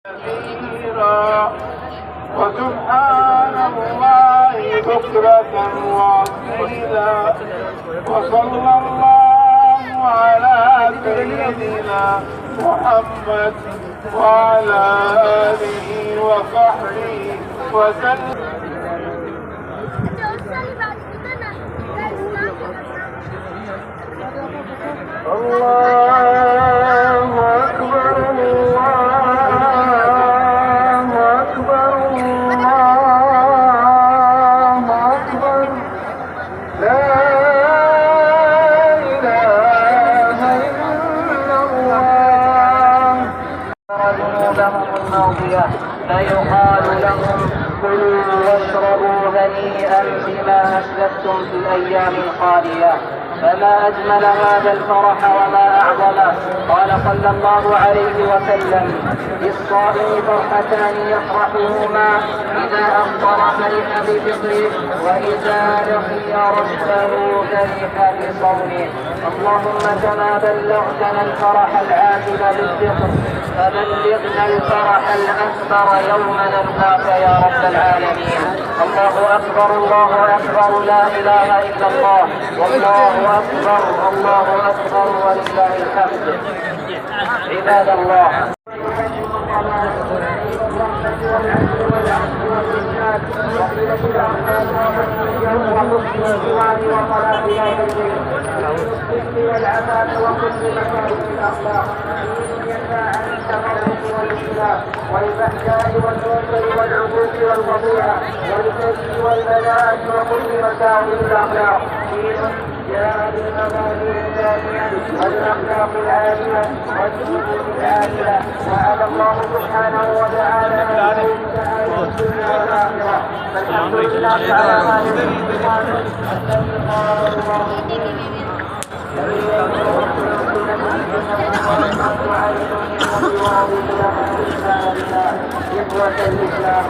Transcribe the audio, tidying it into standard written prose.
كثيرا وسبحان الله بكرة وأصيلا وصلى الله على سيدنا محمد وعلى آله وصحبه وسلم. الله أكبر الله أكبر الله أكبر لا إله إلا الله. ذنوبهم الماضية فيقال لهم كلوا واشربوا هنيئا بما أسلفتم في الأيام الخالية. فما أجمل هذا الفرح وما أعظمه. قال صلى الله عليه وسلم: للصائم فرحتان يفرحهما إذا أفطر فرح بفطره وإذا لقي ربه فرح بصومه. اللهم كما بلغتنا الفرح العاجل بالفطر فبلغنا الفرح الأكبر يوم نلقاك يا رب العالمين. الله أكبر الله أكبر لا إله إلا الله والله أكبر الله أكبر ولله الحمد. عباد الله، والعفاف وكل مكارم الأخلاق والفحشاء والمنكر والعقوق والخطيئة والكذب والبلاء وكل مساوئ الأخلاق جاء بالمبادئ الثانية والأخلاق العالية والسلوك العالية. وعلى الله سبحانه وتعالى أن يجعل الدنيا والآخرة. فالحمد لله على هذه الصفات التي قال الله إخوة الإسلام